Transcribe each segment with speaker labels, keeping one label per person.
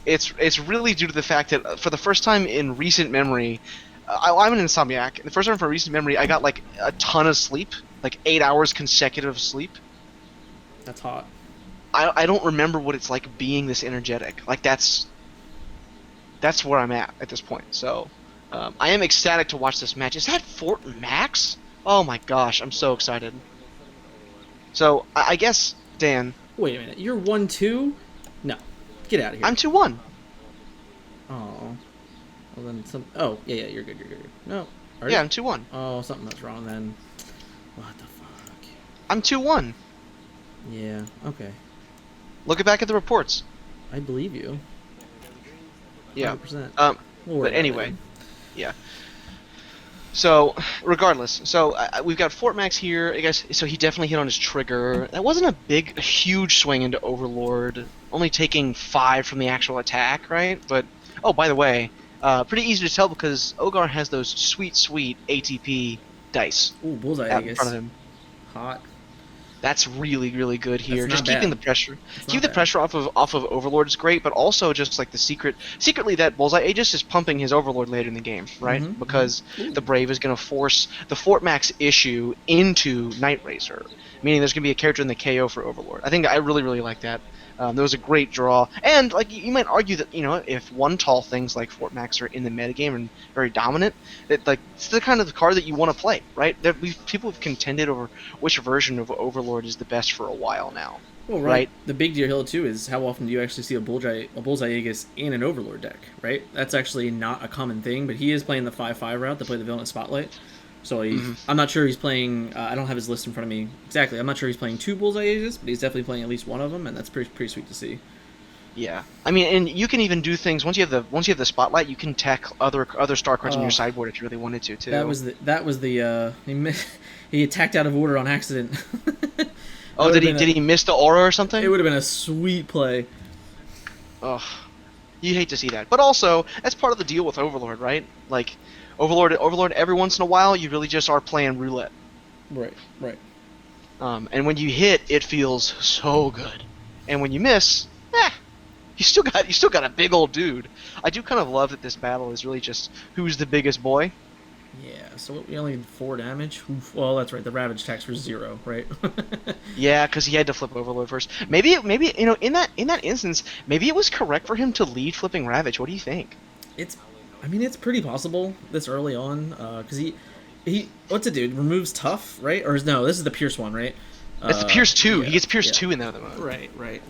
Speaker 1: it's really due to the fact that for the first time in recent memory, I'm an insomniac. The first time for recent memory, I got like a ton of sleep, like 8 hours consecutive sleep.
Speaker 2: That's hot.
Speaker 1: I don't remember what it's like being this energetic. Like that's where I'm at this point. So I am ecstatic to watch this match. Is that Fort Max? Oh my gosh, I'm so excited. So I guess Dan,
Speaker 2: Wait a minute. You're 1-2? No. Get out of here.
Speaker 1: I'm 2-1.
Speaker 2: Oh. Well then some. Oh yeah, you're good. You're good. No. Are
Speaker 1: Yeah,
Speaker 2: you?
Speaker 1: I'm 2-1.
Speaker 2: Oh, something that's wrong then. What the fuck?
Speaker 1: I'm 2-1.
Speaker 2: Yeah. Okay.
Speaker 1: Look back at the reports.
Speaker 2: I believe you.
Speaker 1: Yeah.
Speaker 2: 100%. We'll worry
Speaker 1: But
Speaker 2: about it
Speaker 1: anyway,
Speaker 2: later.
Speaker 1: yeah. So, regardless, so we've got Fort Max here. I guess so. He definitely hit on his trigger. That wasn't a huge swing into Overlord. Only taking 5 from the actual attack, right? But oh, by the way, pretty easy to tell because Ogar has those sweet ATP dice
Speaker 2: Ooh, bullseye
Speaker 1: out in front
Speaker 2: Aegis.
Speaker 1: of him.
Speaker 2: Hot.
Speaker 1: That's really good
Speaker 2: That's
Speaker 1: here.
Speaker 2: not
Speaker 1: Just keeping the
Speaker 2: bad.
Speaker 1: pressure,
Speaker 2: It's
Speaker 1: keep
Speaker 2: not
Speaker 1: the
Speaker 2: bad.
Speaker 1: pressure off of Overlord is great, but also just like the secretly that Bullseye Aegis is pumping his Overlord later in the game, right? Because the
Speaker 2: Ooh.
Speaker 1: Brave is going to force the Fort Max issue into Night Racer, meaning there's going to be a character in the KO for Overlord. I think I really like that. There was a great draw, and like you might argue that if one tall things like Fort Max are in the metagame and very dominant, that like it's the kind of card that you want to play, right? People have contended over which version of Overlord is the best for a while now,
Speaker 2: Well, right.
Speaker 1: right?
Speaker 2: The big deal too is how often do you actually see a bullseye Aegis in an Overlord deck, right? That's actually not a common thing, but he is playing the 5/5 route to play the Villain Spotlight. So
Speaker 1: Mm-hmm.
Speaker 2: I'm not sure he's playing. I don't have his list in front of me exactly. I'm not sure he's playing 2 bullseye Aegis, but he's definitely playing at least one of them, and that's pretty sweet to see.
Speaker 1: Yeah, I mean, and you can even do things once you have the spotlight, you can tech other star cards in your
Speaker 2: Oh,
Speaker 1: sideboard if you really wanted to
Speaker 2: that
Speaker 1: too.
Speaker 2: was the he attacked out of order on accident. that
Speaker 1: Oh,
Speaker 2: would have
Speaker 1: did he
Speaker 2: been
Speaker 1: did he miss the aura or
Speaker 2: it
Speaker 1: something?
Speaker 2: would have been a sweet play.
Speaker 1: Ugh, you hate to see that, but also that's part of the deal with Overlord, right? Like, Overlord, every once in a while, you really just are playing roulette.
Speaker 2: Right, right.
Speaker 1: And when you hit, it feels so good, and when you miss, you still got a big old dude. I do kind of love that this battle is really just who's the biggest boy.
Speaker 2: Yeah, so we only did 4 damage. Oof. Well, that's right. The Ravage tax was 0, right?
Speaker 1: Yeah, because he had to flip Overlord first. Maybe in that instance, maybe it was correct for him to lead flipping Ravage. What do you think?
Speaker 2: it's, I mean, it's pretty possible this early on, because what's it do? Removes tough, right? Or no, this is the Pierce one, right?
Speaker 1: That's the Pierce two. He
Speaker 2: Yeah,
Speaker 1: gets Pierce
Speaker 2: yeah.
Speaker 1: two in the other mode.
Speaker 2: Right, right.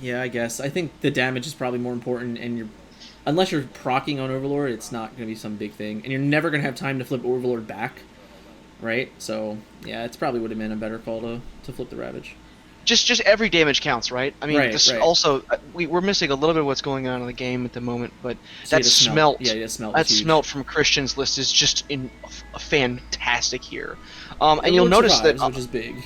Speaker 2: Yeah, I guess. I think the damage is probably more important, and unless you're proccing on Overlord, it's not going to be some big thing, and you're never going to have time to flip Overlord back, right? So yeah, it's probably would have been a better call to flip the Ravage.
Speaker 1: Just every damage counts, right? I mean,
Speaker 2: Right,
Speaker 1: this
Speaker 2: right.
Speaker 1: also we're missing a little bit of what's going on in the game at the moment, but
Speaker 2: So you
Speaker 1: that
Speaker 2: had to smelt. Yeah,
Speaker 1: smelt,
Speaker 2: yeah, smelt was
Speaker 1: that
Speaker 2: huge.
Speaker 1: smelt from Christian's list is just fantastic here. And you'll
Speaker 2: Overlord
Speaker 1: notice that
Speaker 2: survives, which is big.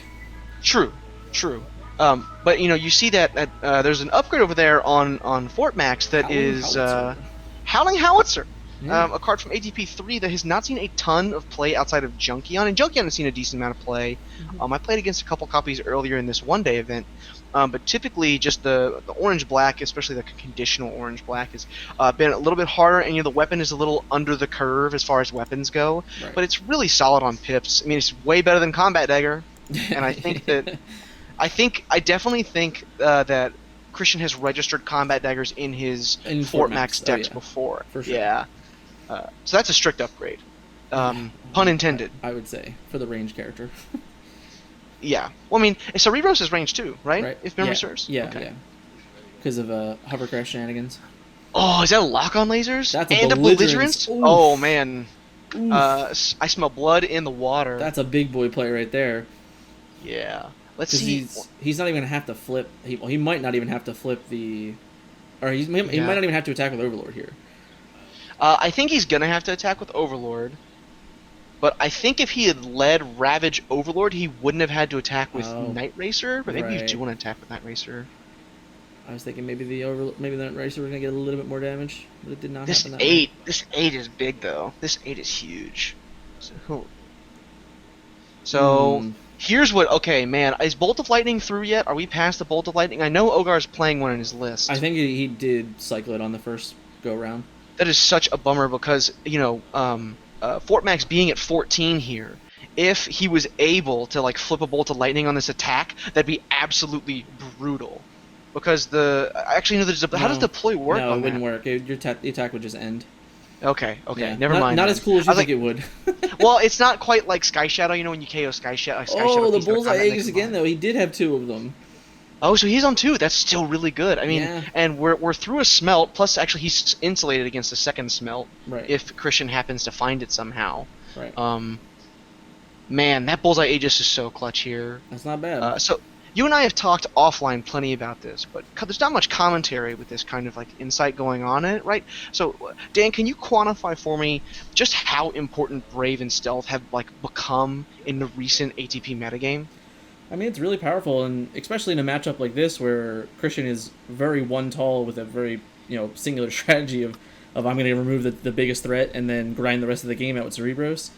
Speaker 1: true, true. But you see that there's an upgrade over there on Fort Max that
Speaker 2: Howling
Speaker 1: is
Speaker 2: Howitzer.
Speaker 1: Howling Howitzer.
Speaker 2: Yeah.
Speaker 1: A card from ATP 3 that has not seen a ton of play outside of Junkion, and Junkion has seen a decent amount of play. I played against a couple copies earlier in this one-day event, but typically just the orange-black, especially the conditional orange-black, has been a little bit harder, and the weapon is a little under the curve as far as weapons go,
Speaker 2: Right.
Speaker 1: but it's really solid on pips. I mean, it's way better than Combat Dagger, and I definitely think that Christian has registered Combat Daggers in his
Speaker 2: In Fort
Speaker 1: Fort Max
Speaker 2: Max. Oh
Speaker 1: decks
Speaker 2: yeah,
Speaker 1: before.
Speaker 2: for sure.
Speaker 1: Yeah. So that's a strict upgrade.
Speaker 2: Yeah.
Speaker 1: Pun intended.
Speaker 2: I would say for the range character.
Speaker 1: Yeah. Well, I mean, Cerebros is range too, right?
Speaker 2: Right.
Speaker 1: If memory
Speaker 2: Yeah.
Speaker 1: serves.
Speaker 2: Yeah.
Speaker 1: Okay.
Speaker 2: Yeah. Because of hovercraft shenanigans.
Speaker 1: Oh, is that a lock on lasers?
Speaker 2: That's a
Speaker 1: And a
Speaker 2: belligerence.
Speaker 1: belligerence? Oh
Speaker 2: Oof.
Speaker 1: man.
Speaker 2: Oof.
Speaker 1: I smell blood in the water.
Speaker 2: That's a big boy play right there.
Speaker 1: Yeah. Let's
Speaker 2: Because
Speaker 1: see.
Speaker 2: he's not even gonna have to flip. He might not even have to flip the, or he might
Speaker 1: Yeah.
Speaker 2: not even have to attack with Overlord here.
Speaker 1: I think he's gonna have to attack with Overlord. But I think if he had led Ravage Overlord, he wouldn't have had to attack with
Speaker 2: Oh,
Speaker 1: Night Racer. But maybe you
Speaker 2: right.
Speaker 1: do want to attack with Night Racer.
Speaker 2: I was thinking maybe that racer was gonna get a little bit more damage, but it did not
Speaker 1: This
Speaker 2: happen that way.
Speaker 1: this 8 is big though. This 8 is huge. So, so
Speaker 2: Hmm.
Speaker 1: Here's what. Okay, man, is Bolt of Lightning through yet? Are we past the Bolt of Lightning? I know Ogar's playing one in his
Speaker 2: I
Speaker 1: list.
Speaker 2: think he did cycle it on the first go round.
Speaker 1: That is such a bummer because Fort Max being at 14 here. If he was able to like flip a Bolt of Lightning on this attack, that'd be absolutely brutal. Because actually no, how does
Speaker 2: No,
Speaker 1: deploy work
Speaker 2: no, it
Speaker 1: on that?
Speaker 2: wouldn't work. The attack would just end.
Speaker 1: Okay,
Speaker 2: Yeah,
Speaker 1: never mind
Speaker 2: not
Speaker 1: then.
Speaker 2: as cool as
Speaker 1: I
Speaker 2: you
Speaker 1: was
Speaker 2: think
Speaker 1: like,
Speaker 2: it would.
Speaker 1: well, it's not quite like Sky Shadow. You know when you KO Sky Shadow, Sky Shadow
Speaker 2: Oh, the
Speaker 1: piece of
Speaker 2: bullseye
Speaker 1: combat and they
Speaker 2: eggs again
Speaker 1: combine.
Speaker 2: though. He did have two of them.
Speaker 1: Oh, so he's on two. That's still really good. I mean,
Speaker 2: Yeah,
Speaker 1: and we're through a smelt. Plus, actually, he's insulated against the second smelt
Speaker 2: right,
Speaker 1: if Christian happens to find it somehow.
Speaker 2: right.
Speaker 1: Um, Man, that Bullseye Aegis is so clutch here.
Speaker 2: That's not bad.
Speaker 1: So you and I have talked offline plenty about this, but there's not much commentary with this kind of like insight going on in it, right? So Dan, can you quantify for me just how important Brave and Stealth have like become in the recent ATP metagame?
Speaker 2: I mean, it's really powerful, and especially in a matchup like this where Christian is very one tall with a very singular strategy of I'm going to remove the biggest threat and then grind the rest of the game out with Cerebros.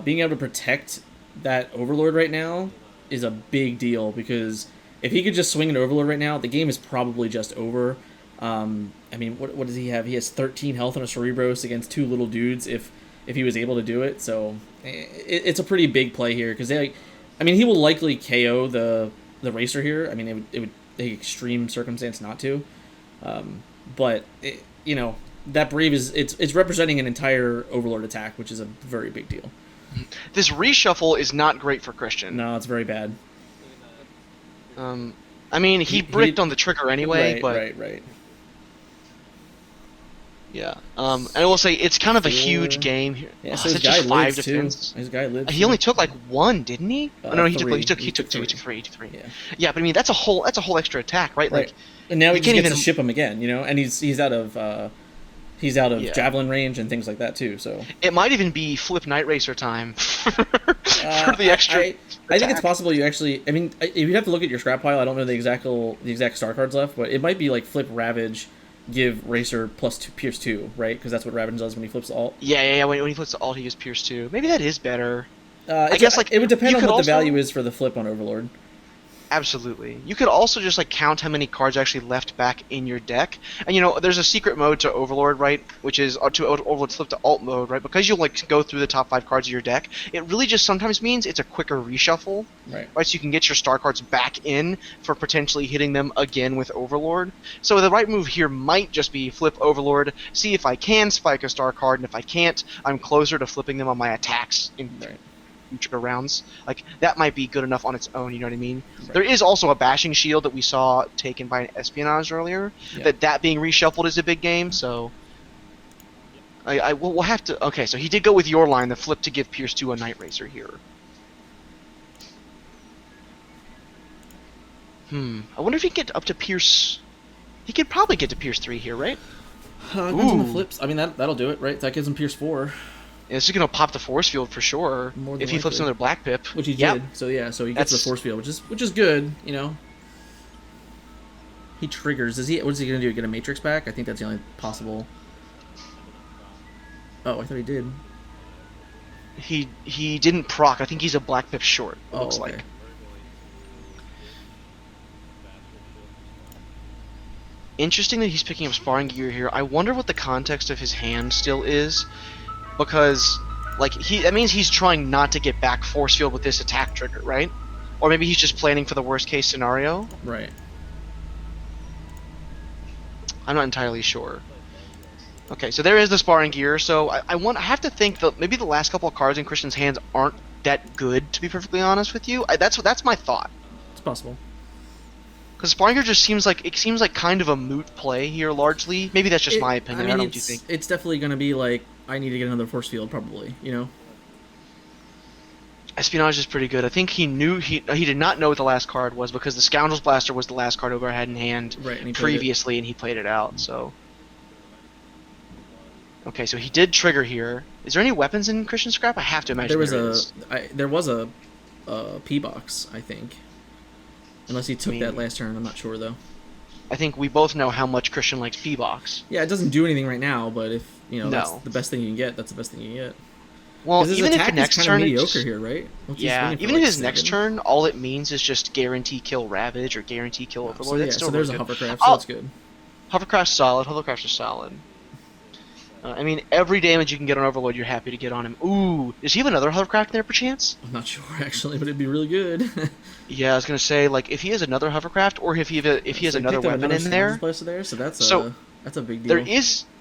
Speaker 2: Being able to protect that Overlord right now is a big deal because if he could just swing an Overlord right now, the game is probably just over. I mean, what does he have? He has 13 health on a Cerebros against two little dudes if he was able to do it. So it's a pretty big play here because I mean, he will likely KO the racer here. I mean, it would take extreme circumstance not to, but that Brave it's representing an entire Overlord attack, which is a very big deal.
Speaker 1: This reshuffle is not great for Christian.
Speaker 2: No, it's very bad.
Speaker 1: I mean, he bricked on the trigger anyway,
Speaker 2: Right,
Speaker 1: but
Speaker 2: right.
Speaker 1: yeah. And I will say it's kind of a
Speaker 2: Four.
Speaker 1: huge game here.
Speaker 2: Yeah,
Speaker 1: Oh,
Speaker 2: so
Speaker 1: is
Speaker 2: his
Speaker 1: it
Speaker 2: guy
Speaker 1: just five
Speaker 2: lives
Speaker 1: defense?
Speaker 2: too. His guy lives.
Speaker 1: He only took like one, didn't he? Oh, no, he took
Speaker 2: three.
Speaker 1: he took
Speaker 2: He took
Speaker 1: two. He
Speaker 2: three.
Speaker 1: took three. He took three.
Speaker 2: Yeah.
Speaker 1: Yeah, but I mean that's a whole extra attack, right?
Speaker 2: Right.
Speaker 1: Like
Speaker 2: And now he
Speaker 1: you
Speaker 2: just
Speaker 1: can't
Speaker 2: gets
Speaker 1: even
Speaker 2: to ship him again, and he's out of
Speaker 1: yeah.
Speaker 2: javelin range and things like that too. So
Speaker 1: It might even be flip Night Racer time for
Speaker 2: uh,
Speaker 1: the extra.
Speaker 2: I think it's
Speaker 1: attack.
Speaker 2: possible you actually. I mean, you'd have to look at your scrap pile. I don't know the exact star cards left, but it might be like flip Ravage, give Racer plus two, Pierce 2, right? Because that's what Ravage does when he flips alt.
Speaker 1: Yeah. When he flips the alt, he gets Pierce 2. Maybe that is better.
Speaker 2: I
Speaker 1: guess like
Speaker 2: it would depend
Speaker 1: you
Speaker 2: on
Speaker 1: could
Speaker 2: what
Speaker 1: also,
Speaker 2: the value is for the flip on Overlord.
Speaker 1: Absolutely. You could also just like count how many cards are actually left back in your deck. And there's a secret mode to Overlord, right? Which is to Overlord flip to alt mode, right? Because you'll like go through the top 5 cards of your deck. It really just sometimes means it's a quicker reshuffle.
Speaker 2: Right.
Speaker 1: So you can get your star cards back in for potentially hitting them again with Overlord. So the right move here might just be flip Overlord, see if I can spike a star card, and if I can't, I'm closer to flipping them on my attacks in future rounds. Like that might be good enough on its own, you know what I mean?
Speaker 2: Right.
Speaker 1: There is also a bashing shield that we saw taken by an Espionage earlier.
Speaker 2: Yeah.
Speaker 1: That being reshuffled is a big game, so we'll have to. Okay, so he did go with your line, the flip to give Pierce 2 a Night Racer here. I wonder if he can get up to Pierce. He could probably get to Pierce 3 here, right?
Speaker 2: Depends on the flips. I mean, that'll do it, right? That gives him Pierce 4.
Speaker 1: And this is gonna pop the force field for sure.
Speaker 2: More than
Speaker 1: If he flips
Speaker 2: likely.
Speaker 1: another Black Pip,
Speaker 2: Which he
Speaker 1: Yep.
Speaker 2: did. So yeah, so he gets
Speaker 1: That's-
Speaker 2: the force field, which is good, He triggers. What is he gonna do? Get a Matrix back? I think that's the only possible. Oh, I thought he did.
Speaker 1: He didn't proc. I think he's a Black Pip short. It looks
Speaker 2: okay.
Speaker 1: like. Interesting that he's picking up sparring gear here. I wonder what the context of his hand still is, because like that means he's trying not to get back force field with this attack trigger, right? Or maybe he's just planning for the worst case scenario.
Speaker 2: Right.
Speaker 1: I'm not entirely sure. Okay, so there is the sparring gear. So I have to think that maybe the last couple of cards in Christian's hands aren't that good, to be perfectly honest with you. That's my thought.
Speaker 2: It's possible.
Speaker 1: Because sparring gear just seems like kind of a moot play here, largely. Maybe that's just my opinion. I don't know what you think.
Speaker 2: It's definitely gonna be like I need to get another force field, probably.
Speaker 1: Espionage is pretty good. I think he knew he did not know what the last card was because the Scoundrel's Blaster was the last card Ogre had in hand
Speaker 2: Right, and he
Speaker 1: previously, and he played it out. So, okay, so he did trigger here. Is there any weapons in Christian Scrap? I have to imagine
Speaker 2: There was a P box, I think. Unless he took that last turn, I'm not sure though.
Speaker 1: I think we both know how much Christian likes P box.
Speaker 2: Yeah, it doesn't do anything right now, but if that's
Speaker 1: No.
Speaker 2: the best thing you can get, that's the best thing you can get.
Speaker 1: Well,
Speaker 2: Because his
Speaker 1: even if the
Speaker 2: attack is
Speaker 1: next
Speaker 2: kind of
Speaker 1: turn
Speaker 2: mediocre
Speaker 1: it's
Speaker 2: here, right? What's he
Speaker 1: yeah,
Speaker 2: swinging for,
Speaker 1: even if
Speaker 2: like
Speaker 1: his next
Speaker 2: 7?
Speaker 1: turn, all it means is just guarantee kill Ravage or guarantee kill
Speaker 2: Oh, so
Speaker 1: Overlord. That's
Speaker 2: yeah,
Speaker 1: still
Speaker 2: so
Speaker 1: really
Speaker 2: there's a
Speaker 1: good.
Speaker 2: hovercraft, so
Speaker 1: Oh,
Speaker 2: that's good.
Speaker 1: Hovercraft's solid. Hovercrafts are solid. I mean, every damage you can get on Overlord, you're happy to get on him. Ooh, does he have another hovercraft there, perchance?
Speaker 2: I'm not sure actually, but it'd be really good.
Speaker 1: Yeah, I was gonna say like if he has another hovercraft or if he has
Speaker 2: So he
Speaker 1: another
Speaker 2: picked up
Speaker 1: weapon
Speaker 2: another
Speaker 1: in
Speaker 2: Scourge's
Speaker 1: there.
Speaker 2: Blast there, so
Speaker 1: So
Speaker 2: that's a big deal.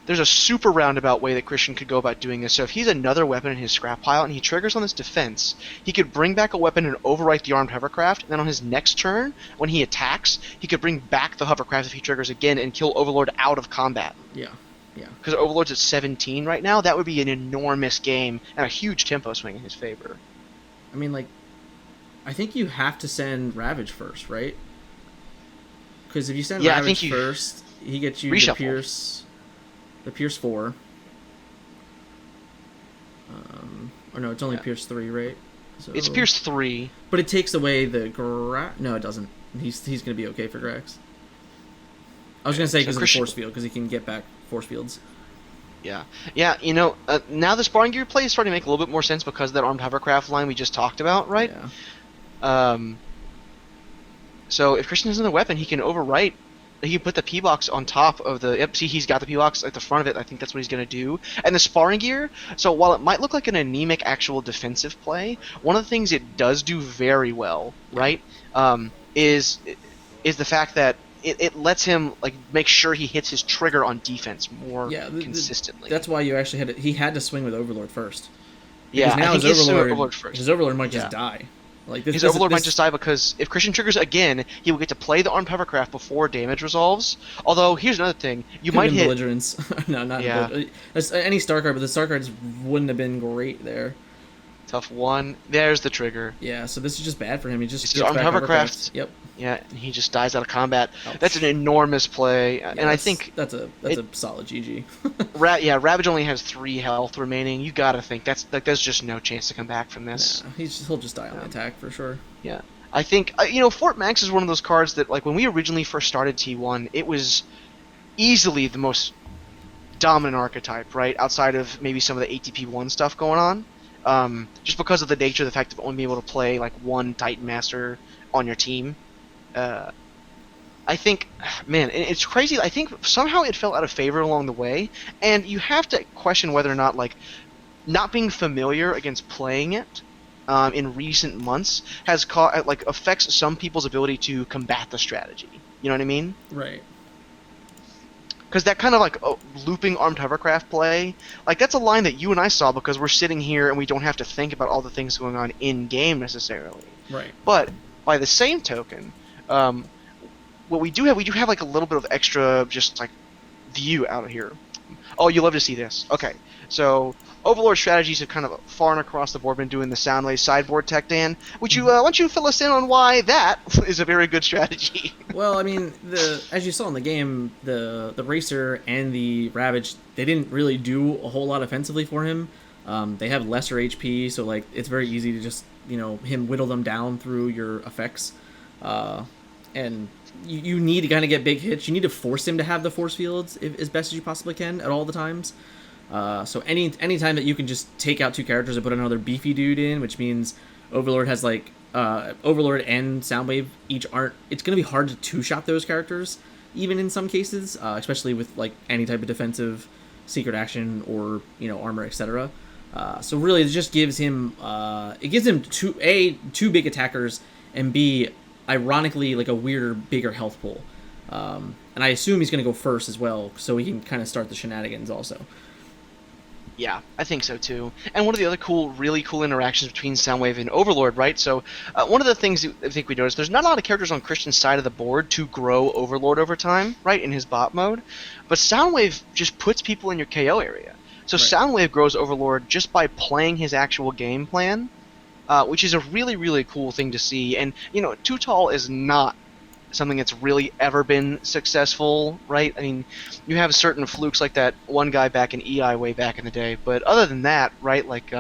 Speaker 1: there's a super roundabout way that Christian could go about doing this. So if he's another weapon in his scrap pile and he triggers on this defense, he could bring back a weapon and overwrite the armed hovercraft. And then on his next turn, when he attacks, he could bring back the hovercraft if he triggers again and kill Overlord out of combat.
Speaker 2: Yeah, yeah.
Speaker 1: Because Overlord's at 17 right now, that would be an enormous game and a huge tempo swing in his favor.
Speaker 2: I mean, like, I think you have to send Ravage first, right? Because if you send
Speaker 1: Yeah, I think
Speaker 2: Ravage
Speaker 1: you
Speaker 2: first, he gets you
Speaker 1: reshuffle.
Speaker 2: The Pierce 4. Or no, it's only
Speaker 1: Yeah.
Speaker 2: Pierce 3, right? So,
Speaker 1: It's Pierce 3.
Speaker 2: but it takes away the No, it doesn't. He's gonna be okay for Grax. I was gonna say
Speaker 1: So
Speaker 2: because of the
Speaker 1: Christian,
Speaker 2: force field, because he can get back force fields.
Speaker 1: yeah, yeah. Now the sparring gear play is starting to make a little bit more sense because of that armed hovercraft line we just talked about, right?
Speaker 2: Yeah.
Speaker 1: Um, so if Christian has another weapon, he can overwrite. He can put the P box on top of the. Yep, see, he's got the P box at the front of it. I think that's what he's gonna do. And the sparring gear. So while it might look like an anemic actual defensive play, one of the things it does do very well,
Speaker 2: Yeah.
Speaker 1: right? Is the fact that it lets him like make sure he hits his trigger on defense more
Speaker 2: Yeah,
Speaker 1: consistently.
Speaker 2: that's why you actually he had to swing with Overlord first.
Speaker 1: Yeah,
Speaker 2: Because
Speaker 1: I
Speaker 2: now
Speaker 1: think
Speaker 2: his
Speaker 1: he's
Speaker 2: Overlord,
Speaker 1: Overlord first.
Speaker 2: his Overlord might
Speaker 1: Yeah.
Speaker 2: just die. Like
Speaker 1: His Overlord might just die because if Christian triggers again, he will get to play the armed hovercraft before damage resolves. Although, here's another thing. You
Speaker 2: could
Speaker 1: might
Speaker 2: have been
Speaker 1: hit...
Speaker 2: belligerence. No, not
Speaker 1: Yeah,
Speaker 2: any star card, but the star cards wouldn't have been great there.
Speaker 1: tough one. There's the trigger.
Speaker 2: Yeah, so this is just bad for him. He
Speaker 1: This
Speaker 2: just
Speaker 1: is
Speaker 2: gets
Speaker 1: armed
Speaker 2: back
Speaker 1: hovercraft.
Speaker 2: hovercrafts. Yep.
Speaker 1: Yeah, and he just dies out of combat.
Speaker 2: Ouch.
Speaker 1: That's an enormous play.
Speaker 2: Yeah,
Speaker 1: And I think...
Speaker 2: that's a solid GG.
Speaker 1: Ravage only has 3 health remaining. You gotta think. There's just no chance to come back from this.
Speaker 2: Nah, he'll just die on the attack for sure.
Speaker 1: Yeah. I think, Fort Max is one of those cards that, like, when we originally first started T1, it was easily the most dominant archetype, right? Outside of maybe some of the ATP1 stuff going on. Just because of the nature of the fact of only being able to play, like, one Titan Master on your team. I think, man, it's crazy. I think somehow it fell out of favor along the way, and you have to question whether or not, like, not being familiar against playing it in recent months has affects some people's ability to combat the strategy. You know what I mean?
Speaker 2: Right.
Speaker 1: Because that kind of like looping armed hovercraft play, like that's a line that you and I saw because we're sitting here and we don't have to think about all the things going on in game necessarily.
Speaker 2: Right.
Speaker 1: But by the same token, what we do have like a little bit of extra just like view out of here. Oh, you love to see this. Okay, so Overlord strategies have kind of far and across the board been doing the Soundwave sideboard tech, Dan. Why don't you fill us in on why that is a very good strategy?
Speaker 2: Well, I mean, as you saw in the game, the Racer and the Ravage, they didn't really do a whole lot offensively for him. They have lesser HP, so like it's very easy to just him whittle them down through your effects, and you need to kind of get big hits. You need to force him to have the force fields as best as you possibly can at all the times. So any time that you can just take out 2 characters and put another beefy dude in, which means Overlord has like Overlord and Soundwave each aren't. It's gonna be hard to 2-shot those characters, even in some cases, especially with like any type of defensive secret action or armor, etc. So really, it just gives him two big attackers, and B, ironically, like a weirder, bigger health pool. And I assume he's gonna go first as well, so he can kind of start the shenanigans also.
Speaker 1: Yeah, I think so too. And one of the other really cool interactions between Soundwave and Overlord, right? So one of the things I think we noticed, there's not a lot of characters on Christian's side of the board to grow Overlord over time, right, in his bot mode. But Soundwave just puts people in your KO area. So
Speaker 2: Right.
Speaker 1: Soundwave grows Overlord just by playing his actual game plan, which is a really, really cool thing to see. And, Too Tall is not something that's really ever been successful, right? I mean, you have certain flukes like that one guy back in EI way back in the day, but other than that, right, like,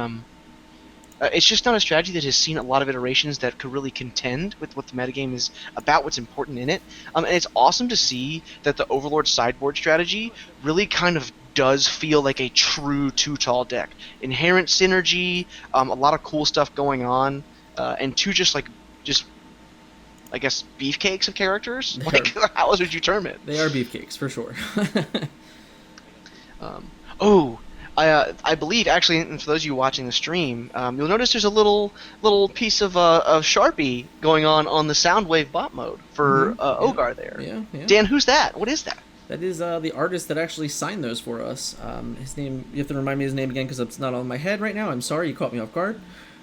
Speaker 1: it's just not a strategy that has seen a lot of iterations that could really contend with what the metagame is about, what's important in it. And it's awesome to see that the Overlord sideboard strategy really kind of does feel like a true too tall deck. Inherent synergy, a lot of cool stuff going on, and two just I guess beefcakes of characters.
Speaker 2: They
Speaker 1: Like
Speaker 2: are,
Speaker 1: how else would you term it?
Speaker 2: they are beefcakes for sure.
Speaker 1: Oh, I believe actually, and for those of you watching the stream, you'll notice there's a little piece of Sharpie going on the Soundwave bot mode for Ogar there.
Speaker 2: Yeah, yeah.
Speaker 1: Dan, who's that? What is that?
Speaker 2: That is the artist that actually signed those for us. His name, you have to remind me his name again because it's not on my head right now. I'm sorry, you caught me off guard.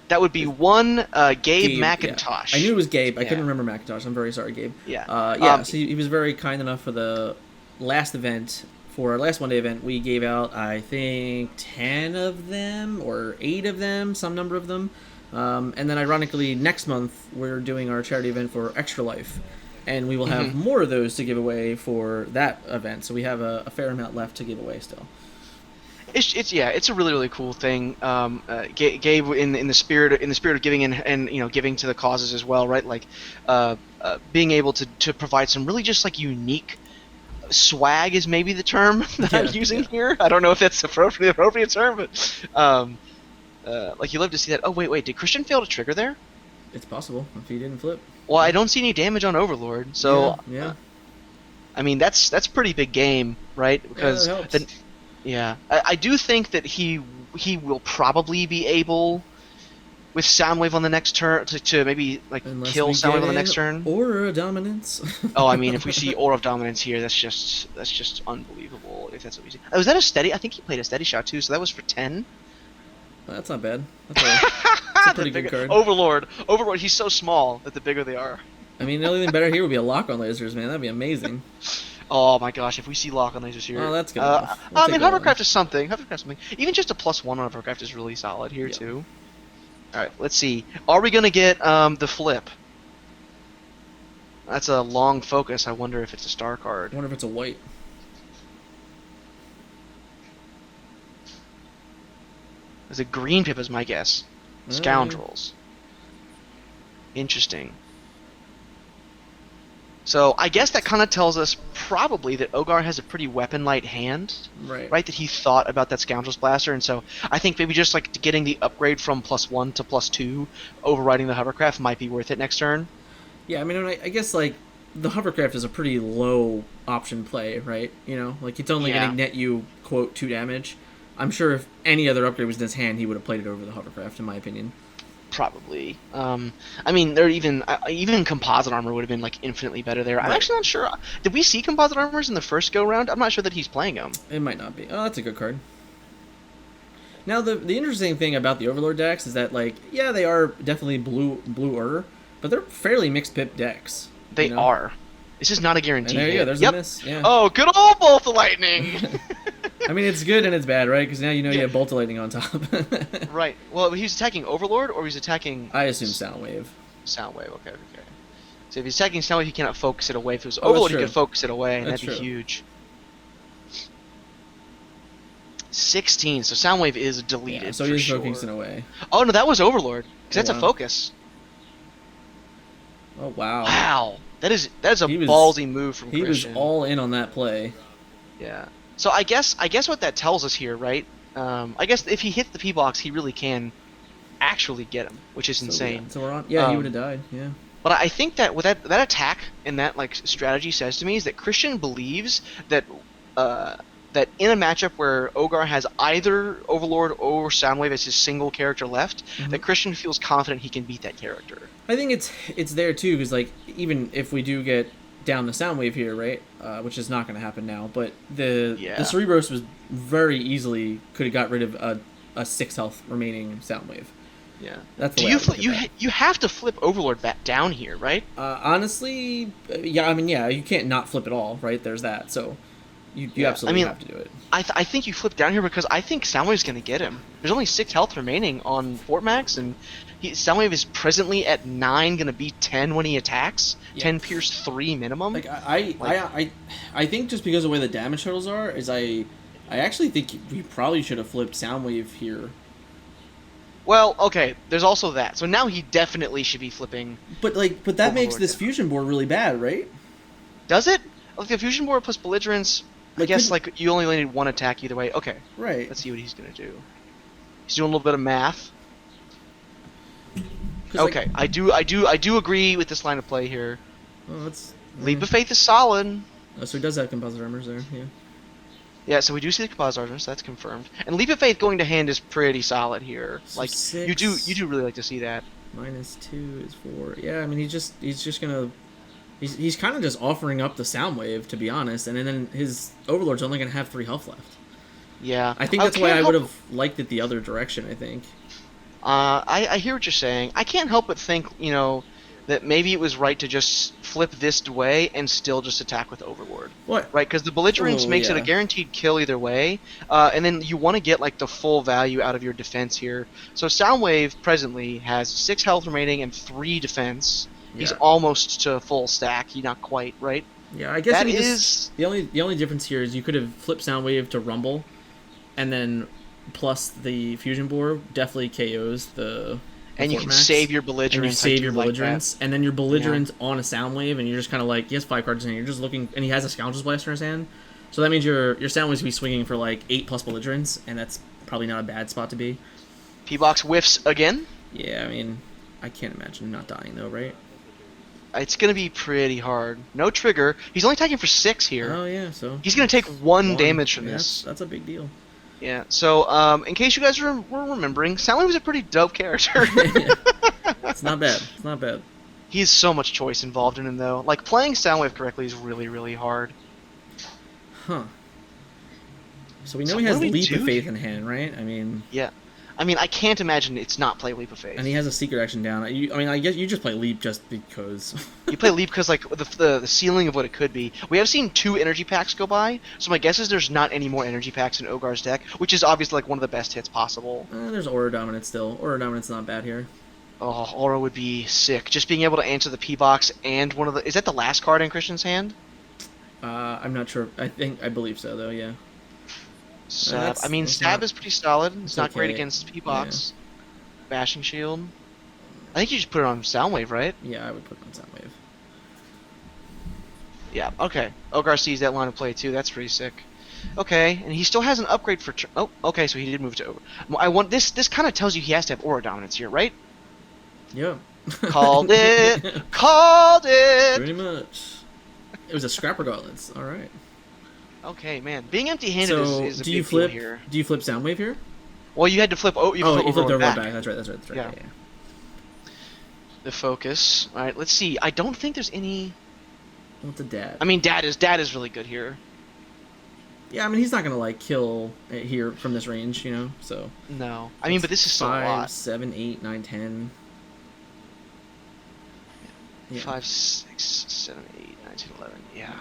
Speaker 1: That would be one Gabe McIntosh.
Speaker 2: Yeah. I knew it was Gabe. I couldn't remember McIntosh. I'm very sorry, Gabe.
Speaker 1: Yeah.
Speaker 2: So he was very kind enough for the last event. For our last one-day event, we gave out, I think, 10 of them or 8 of them, some number of them. And then, ironically, next month, we're doing our charity event for Extra Life. And we will have more of those to give away for that event. So we have a fair amount left to give away still.
Speaker 1: It's a really cool thing. Gabe in the spirit of giving and giving to the causes as well, right? Like being able to provide some really just like unique swag is maybe the term that I'm using here. I don't know if that's the appropriate term, but like you love to see that. Oh wait, did Christian fail to trigger there?
Speaker 2: It's possible if he didn't flip.
Speaker 1: Well, I don't see any damage on Overlord, so
Speaker 2: yeah.
Speaker 1: I mean that's pretty big game, right? Because I do think that he will probably be able with Soundwave on the next turn to maybe like kill Soundwave on the next turn.
Speaker 2: Aura Dominance.
Speaker 1: Oh, I mean, if we see Aura of Dominance here, that's just unbelievable. If that's what we see. Oh, was that a steady? I think he played a steady shot too, so that was for 10.
Speaker 2: That's not bad. That's a pretty good card.
Speaker 1: Overlord, he's so small that the bigger they are.
Speaker 2: I mean, the only thing better here would be a lock on lasers, man. That'd be amazing.
Speaker 1: Oh my gosh, if we see lock on lasers here.
Speaker 2: Oh, that's good.
Speaker 1: I mean, Hovercraft is something. Even just a +1 on Hovercraft is really solid here too. All right, let's see. Are we gonna get the flip? That's a long focus. I wonder if it's a star card.
Speaker 2: I wonder if it's a white.
Speaker 1: There's a green pip is my guess. Scoundrels. Interesting. So I guess that kind of tells us probably that Ogar has a pretty weapon-light hand,
Speaker 2: right?
Speaker 1: That he thought about that Scoundrels Blaster, and so I think maybe just like getting the upgrade from +1 to +2, overriding the Hovercraft might be worth it next turn.
Speaker 2: Yeah, I mean, I guess like the Hovercraft is a pretty low option play, right? You know, like it's only going to net you quote 2 damage. I'm sure if any other upgrade was in his hand, he would have played it over the Hovercraft, in my opinion.
Speaker 1: Probably. I mean, there even composite armor would have been like infinitely better there. I'm actually not sure. Did we see composite armors in the first go round? I'm not sure that he's playing them.
Speaker 2: It might not be. Oh, that's a good card. Now the interesting thing about the Overlord decks is that like they are definitely bluer, but they're fairly mixed pip decks.
Speaker 1: They are. This is not a guarantee.
Speaker 2: And there you go. There's a miss. Yeah.
Speaker 1: Oh, good old Bolt of Lightning.
Speaker 2: I mean, it's good and it's bad, right? Because now you have Bolt of Lightning on top.
Speaker 1: Right. Well, he's attacking Overlord, or he's attacking...
Speaker 2: I assume Soundwave.
Speaker 1: Soundwave, okay. So if he's attacking Soundwave, he cannot focus it away. If it was Overlord, he could focus it away, and that'd be huge. 16, so Soundwave is deleted,
Speaker 2: so he's focusing away.
Speaker 1: Oh, no, that was Overlord, because that's a focus.
Speaker 2: Oh, wow.
Speaker 1: Wow. That is a ballsy move from Christian.
Speaker 2: He was all in on that play.
Speaker 1: Yeah. So I guess what that tells us here, right? I guess if he hits the P box, he really can actually get him, which is insane.
Speaker 2: Yeah. So we're on. Yeah, he would have died. Yeah.
Speaker 1: But I think that what that attack and that like strategy says to me is that Christian believes that that in a matchup where Ogar has either Overlord or Soundwave as his single character left, that Christian feels confident he can beat that character.
Speaker 2: I think it's there too, because like even if we do get down the Soundwave here, right, which is not going to happen now, but the Cerebros was very easily could have got rid of a 6 health remaining Soundwave.
Speaker 1: Yeah,
Speaker 2: that's the
Speaker 1: you have to flip Overlord back down here, right?
Speaker 2: Honestly, yeah. I mean, yeah, you can't not flip it all, right? There's that. So you absolutely have to do it.
Speaker 1: I think you flip down here because I think Soundwave's going to get him. There's only 6 health remaining on Fort Max, and Soundwave is presently at 9, going to be 10 when he attacks. 10 pierce 3 minimum.
Speaker 2: Like I think just because of the way the damage totals are, is I actually think we probably should have flipped Soundwave here.
Speaker 1: Well, okay, there's also that. So now he definitely should be flipping.
Speaker 2: But that makes this fusion board really bad, right?
Speaker 1: Does it? Like the fusion board plus belligerence. I
Speaker 2: Like,
Speaker 1: guess
Speaker 2: could
Speaker 1: like you only need one attack either way. Okay,
Speaker 2: right?
Speaker 1: let's see what he's gonna do. He's doing a little bit of math.
Speaker 2: Because like,
Speaker 1: Okay, I do agree with this line of play here.
Speaker 2: well, that's
Speaker 1: Leap of Faith is solid.
Speaker 2: oh, so he does have composite armors there. Yeah.
Speaker 1: Yeah, so we do see the composite armor, so that's confirmed. And Leap of Faith going to hand is pretty solid here.
Speaker 2: So
Speaker 1: Like
Speaker 2: six,
Speaker 1: you do really like to see that.
Speaker 2: -2 is 4. Yeah, I mean he's just gonna he's kind of just offering up the sound wave, to be honest, and then his Overlord's only gonna have 3 health left.
Speaker 1: Yeah,
Speaker 2: I think that's why
Speaker 1: can't
Speaker 2: I would
Speaker 1: help-
Speaker 2: have liked it the other direction. I think.
Speaker 1: I hear what you're saying. I can't help but think, that maybe it was right to just flip this way and still just attack with Overlord.
Speaker 2: What?
Speaker 1: Right, because the Belligerence
Speaker 2: Oh,
Speaker 1: makes it a
Speaker 2: yeah.
Speaker 1: guaranteed kill either way, and then you want to get like the full value out of your defense here. So Soundwave presently has 6 health remaining and 3 defense. He's
Speaker 2: Yeah.
Speaker 1: almost to full stack. He's not quite, right?
Speaker 2: Yeah, I guess
Speaker 1: That
Speaker 2: you could
Speaker 1: is
Speaker 2: just, the only difference here is you could have flipped Soundwave to Rumble, and then plus the Fusion Bore definitely KOs the
Speaker 1: and you
Speaker 2: Fort
Speaker 1: can
Speaker 2: Max,
Speaker 1: save your
Speaker 2: and
Speaker 1: Belligerence.
Speaker 2: you
Speaker 1: I
Speaker 2: save
Speaker 1: do
Speaker 2: your
Speaker 1: like
Speaker 2: Belligerence, and then your Belligerence on a Soundwave, and you're just kind of like, he has 5 cards in hand, you're just looking, and he has a Scoundrel's Blaster in his hand, so that means your Soundwave's be swinging for like 8 plus Belligerence, and that's probably not a bad spot to be.
Speaker 1: that. P-Box whiffs again.
Speaker 2: Yeah, I mean, I can't imagine not dying though, right?
Speaker 1: It's going to be pretty hard. No trigger. He's only attacking for 6 here.
Speaker 2: Oh yeah, so
Speaker 1: He's going to take 1 damage from
Speaker 2: I mean,
Speaker 1: this.
Speaker 2: That's a big deal.
Speaker 1: Yeah, so in case you guys were remembering, Soundwave was a pretty dope character.
Speaker 2: It's not bad. It's not bad.
Speaker 1: He has so much choice involved in him, though. Like, playing Soundwave correctly is really, really hard.
Speaker 2: Huh. So we know
Speaker 1: So
Speaker 2: he
Speaker 1: what
Speaker 2: has
Speaker 1: do we
Speaker 2: Leap
Speaker 1: do
Speaker 2: of Faith
Speaker 1: here?
Speaker 2: in hand, right? I mean,
Speaker 1: Yeah. I mean, I can't imagine it's not play Leap of Faith.
Speaker 2: and he has a secret action down. I mean, I guess you just play Leap just because.
Speaker 1: You play Leap because, like, the ceiling of what it could be. We have seen 2 energy packs go by, so my guess is there's not any more energy packs in Ogar's deck, which is obviously, like, one of the best hits possible.
Speaker 2: There's Aura Dominance still. Aura Dominance not bad here.
Speaker 1: Oh, Aura would be sick. Just being able to answer the P-Box and one of the... Is that the last card in Christian's hand?
Speaker 2: I'm not sure. I believe so though. Yeah.
Speaker 1: Sab. I mean,
Speaker 2: that's
Speaker 1: Stab
Speaker 2: not-
Speaker 1: is pretty solid. It's not great
Speaker 2: okay.
Speaker 1: against P-Box. Bashing Shield. I think you just put it on Soundwave, right?
Speaker 2: Yeah, I would put it on Soundwave.
Speaker 1: Yeah, okay. Ogar sees that line of play too. That's pretty sick. Okay, and he still has an upgrade for... Oh, okay, so he did move to Over. I want this kind of tells you he has to have Aura Dominance here, right?
Speaker 2: Yeah.
Speaker 1: Called it! Called it!
Speaker 2: Pretty much. It was a Scrapper Gauntlets. All right.
Speaker 1: Okay, man. Being empty-handed
Speaker 2: So
Speaker 1: is a
Speaker 2: do
Speaker 1: big
Speaker 2: you flip?
Speaker 1: deal here.
Speaker 2: Do you flip Soundwave here?
Speaker 1: Well, you had to flip... Oh, you
Speaker 2: Oh,
Speaker 1: flip
Speaker 2: you flipped
Speaker 1: Overlord
Speaker 2: Overlord
Speaker 1: back.
Speaker 2: back. That's right.
Speaker 1: Yeah.
Speaker 2: Yeah.
Speaker 1: The focus. Alright, let's see. I don't think there's any...
Speaker 2: What's a dad?
Speaker 1: I mean, Dad is really good here.
Speaker 2: Yeah, I mean he's not gonna like kill it here from this range, you know. So.
Speaker 1: No. I mean, but this is still a
Speaker 2: 5,
Speaker 1: lot.
Speaker 2: 7, 8, 9, 10. Yeah.
Speaker 1: 5, 6, 7, 8, 9, 10, 11. Yeah.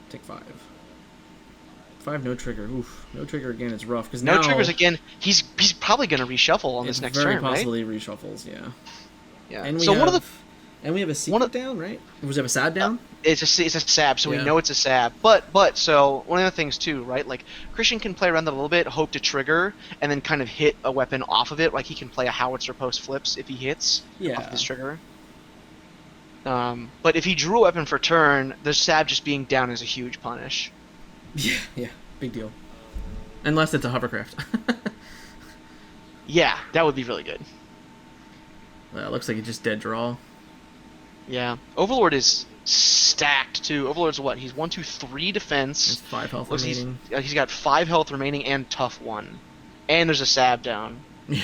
Speaker 2: Take 5. 5 no trigger. Oof, no trigger again. It's rough because
Speaker 1: No
Speaker 2: now
Speaker 1: triggers again. He's probably gonna reshuffle on
Speaker 2: it's
Speaker 1: this next
Speaker 2: very
Speaker 1: turn, right?
Speaker 2: possibly reshuffles. Yeah.
Speaker 1: Yeah.
Speaker 2: And we
Speaker 1: so
Speaker 2: have,
Speaker 1: one of the
Speaker 2: and we have a secret down, right? Was it a sad down?
Speaker 1: it's a sab, so we
Speaker 2: Yeah.
Speaker 1: know it's a sab. But so one of the things too, right? Like Christian can play around that a little bit, hope to trigger, and then kind of hit a weapon off of it. Like he can play a howitzer post flips if he hits
Speaker 2: Yeah.
Speaker 1: off this trigger. But if he drew a weapon for turn, the sab just being down is a huge punish.
Speaker 2: Yeah. Yeah. Big deal. Unless it's a hovercraft.
Speaker 1: Yeah, that would be really good.
Speaker 2: Well, it looks like it's just dead draw.
Speaker 1: Yeah, Overlord is stacked too. Overlord's what? He's 1, 2, 3 defense.
Speaker 2: There's 5 health
Speaker 1: Looks
Speaker 2: remaining.
Speaker 1: he's got 5 health remaining and tough 1, and there's a sab down.
Speaker 2: Yeah.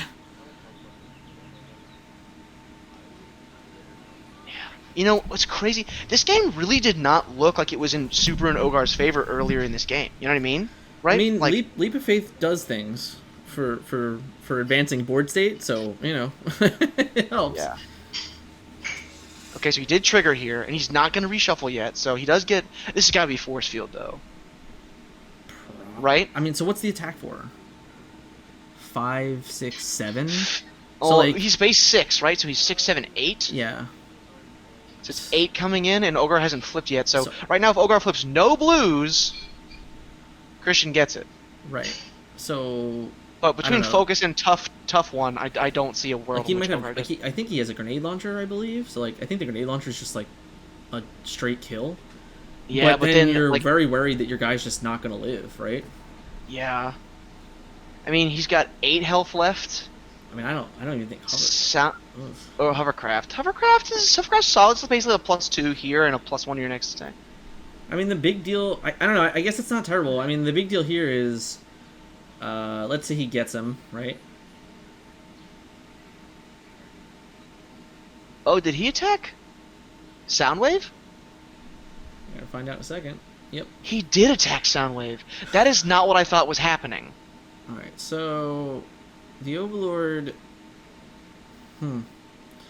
Speaker 1: You know what's crazy? This game really did not look like it was in Super and Ogar's favor earlier in this game. You know what I mean? Right?
Speaker 2: I mean,
Speaker 1: like,
Speaker 2: Leap of Faith does things for advancing board state, so you know it helps.
Speaker 1: yeah. Okay, so he did trigger here, and he's not going to reshuffle yet. So he does get. This has got to be force field though, right?
Speaker 2: I mean, so what's the attack for? 5, 6, 7.
Speaker 1: Oh,
Speaker 2: So like,
Speaker 1: he's base 6, right? So he's 6, 7, 8.
Speaker 2: yeah.
Speaker 1: So it's 8 coming in, and Ogar hasn't flipped yet. So
Speaker 2: So-
Speaker 1: right now, if Ogar flips no blues, Christian gets it.
Speaker 2: Right. So
Speaker 1: But between
Speaker 2: know.
Speaker 1: focus and tough 1, I don't see a world
Speaker 2: like he
Speaker 1: in which
Speaker 2: might have.
Speaker 1: Ogar
Speaker 2: Like
Speaker 1: does.
Speaker 2: I think he has a grenade launcher, I believe. So like I think the grenade launcher is just like a straight kill.
Speaker 1: Yeah,
Speaker 2: But
Speaker 1: but
Speaker 2: then
Speaker 1: then
Speaker 2: you're
Speaker 1: like
Speaker 2: very worried that your guy's just not going to live, right?
Speaker 1: yeah, I mean he's got 8 health left.
Speaker 2: I mean, I don't even think hover.
Speaker 1: Sound
Speaker 2: Ugh.
Speaker 1: or hovercraft. Hovercraft solid. It's basically a +2 here and a +1 to your next attack.
Speaker 2: I mean, the big deal. I don't know. I guess it's not terrible. I mean, the big deal here is, let's say he gets him right.
Speaker 1: Oh, did he attack? Soundwave?
Speaker 2: I'm gonna find out in a second. Yep.
Speaker 1: He did attack Soundwave. That is not what I thought was happening.
Speaker 2: All right. So, the Overlord.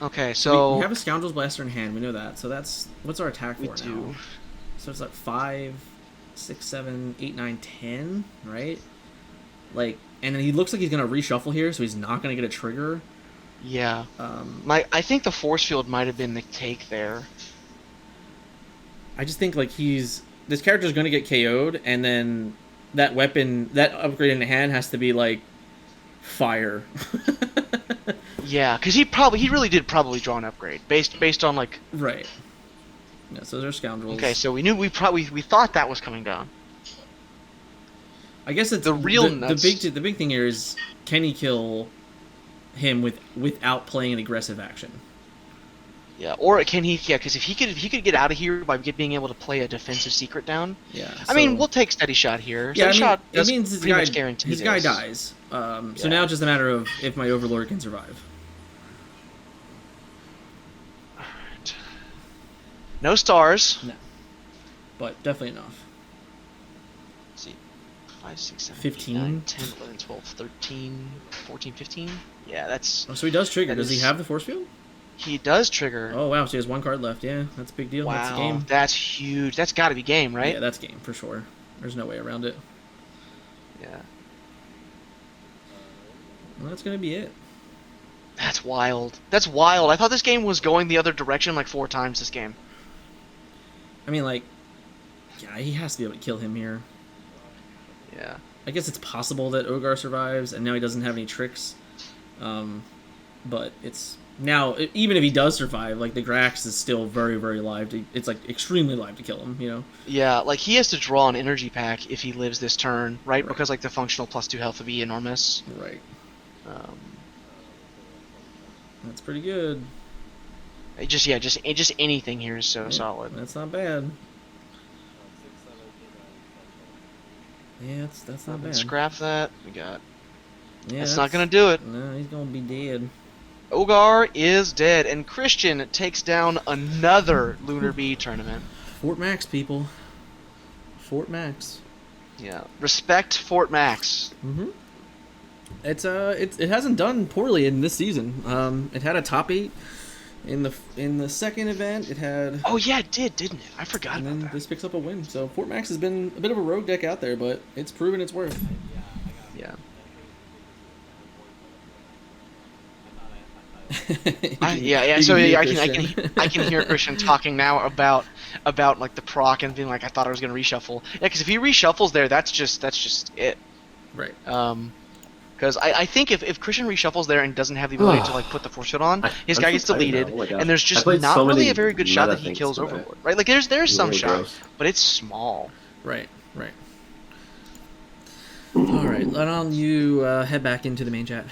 Speaker 1: Okay,
Speaker 2: So
Speaker 1: so
Speaker 2: we have a Scoundrel's Blaster in hand. We know that. So that's what's our attack for
Speaker 1: we
Speaker 2: now?
Speaker 1: do.
Speaker 2: So it's like 5, 6, 7, 8, 9, 10, right? Like, and then he looks like he's gonna reshuffle here, so he's not gonna get a trigger.
Speaker 1: Yeah. I think the force field might have been the take there.
Speaker 2: I just think like this character's gonna get KO'd, and then that weapon, that upgrade in the hand has to be like fire.
Speaker 1: Yeah, because he really did draw an upgrade based on like.
Speaker 2: Right. Yeah. So they're scoundrels.
Speaker 1: Okay, so we thought that was coming down.
Speaker 2: I guess it's
Speaker 1: The real
Speaker 2: the big thing here is, can he kill him without playing an aggressive action?
Speaker 1: Yeah, or can he? Yeah, because if he could get out of here by being able to play a defensive secret down.
Speaker 2: Yeah.
Speaker 1: I mean, we'll take steady shot here.
Speaker 2: Yeah,
Speaker 1: Steady shot
Speaker 2: it means
Speaker 1: pretty much guarantee
Speaker 2: his guy dies. So now it's just a matter of if my Overlord can survive.
Speaker 1: Alright. No stars.
Speaker 2: No. But definitely enough.
Speaker 1: Let's see. 5, 6, 7,
Speaker 2: 15?
Speaker 1: 8, 9, 10, 11, 12, 13, 14, 15. Yeah, that's.
Speaker 2: Oh, so he does trigger. Does he
Speaker 1: is-
Speaker 2: have the force field?
Speaker 1: He does trigger.
Speaker 2: Oh wow, so he has one card left. Yeah, that's a big deal.
Speaker 1: Wow,
Speaker 2: That's a game.
Speaker 1: that's huge. That's got to be game, right?
Speaker 2: Yeah, that's game for sure. There's no way around it.
Speaker 1: Yeah.
Speaker 2: Well, that's gonna be it.
Speaker 1: That's wild. That's wild. I thought this game was going the other direction like 4 times this game.
Speaker 2: I mean, like, yeah, he has to be able to kill him here.
Speaker 1: Yeah.
Speaker 2: I guess it's possible that Ogar survives, and now he doesn't have any tricks. But it's now, even if he does survive, like the Grax is still very, very live. It's like extremely live to kill him. You know.
Speaker 1: Yeah, like he has to draw an energy pack if he lives this turn, right? Because like the functional +2 health would be enormous.
Speaker 2: Right.
Speaker 1: Um,
Speaker 2: That's pretty good.
Speaker 1: just anything here is so solid.
Speaker 2: That's not bad. Yeah, that's not bad.
Speaker 1: Scrap that. We got.
Speaker 2: Yeah,
Speaker 1: That's not gonna do it.
Speaker 2: No, he's gonna be dead.
Speaker 1: Ogar is dead, and Christian takes down another Lunar Bee tournament.
Speaker 2: Fort Max, people. Fort Max.
Speaker 1: Yeah, respect Fort Max.
Speaker 2: Mm-hmm. It hasn't done poorly in this season. It had a top 8 in the second event. It had.
Speaker 1: Oh yeah, it did, didn't it? I forgot
Speaker 2: And
Speaker 1: about
Speaker 2: then
Speaker 1: that.
Speaker 2: this picks up a win. So Fort Max has been a bit of a rogue deck out there, but it's proven its worth.
Speaker 1: Yeah.
Speaker 2: Yeah.
Speaker 1: So I can hear Christian talking now about like the proc and being like, I thought I was gonna reshuffle. Yeah, because if he reshuffles there, that's just it.
Speaker 2: Right.
Speaker 1: Because I think if Christian reshuffles there and doesn't have the ability to like put the force field on, his guy gets deleted, and there's just not really a very good shot that he kills Overlord. Right? Like there's some shot, but it's small.
Speaker 2: Right. All right, let on you head back into the main chat.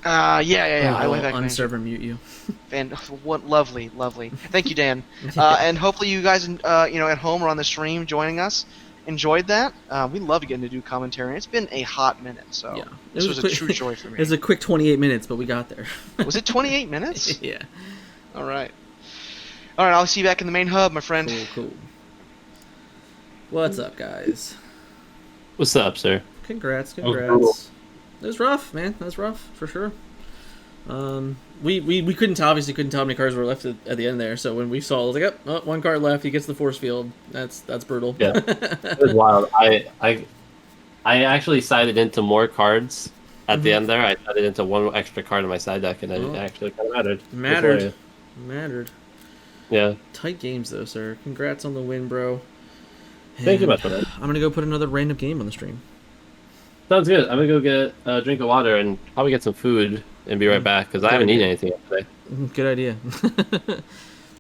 Speaker 1: Yeah. I
Speaker 2: will
Speaker 1: went back.
Speaker 2: unserver mute you.
Speaker 1: And what lovely. Thank you, Dan. And hopefully you guys, at home or on the stream joining us, enjoyed that. We love getting to do commentary. It's been a hot minute, so
Speaker 2: Yeah.
Speaker 1: this was a true joy for me.
Speaker 2: It was a quick 28 minutes, but we got there.
Speaker 1: Was it 28 minutes?
Speaker 2: Yeah.
Speaker 1: All right. I'll see you back in the main hub, my friend.
Speaker 2: Cool. What's up, guys?
Speaker 3: What's up, sir?
Speaker 2: Congrats.
Speaker 3: cool.
Speaker 2: It was rough, man. That was rough for sure. We couldn't tell how many cards were left at the end there. So when we saw, I was like, oh, 1 card left. He gets the force field. That's brutal.
Speaker 3: Yeah, it was wild. I actually sided into more cards at the end there. I sided into 1 extra card in my side deck, and it actually kind of mattered.
Speaker 2: Mattered.
Speaker 3: Yeah.
Speaker 2: Tight games though, sir. Congrats on the win, bro.
Speaker 3: Thank you much for that.
Speaker 2: I'm gonna go put another random game on the stream.
Speaker 3: Sounds good. I'm gonna go get a drink of water and probably get some food and be right back because I haven't eaten anything yet today.
Speaker 2: Good idea.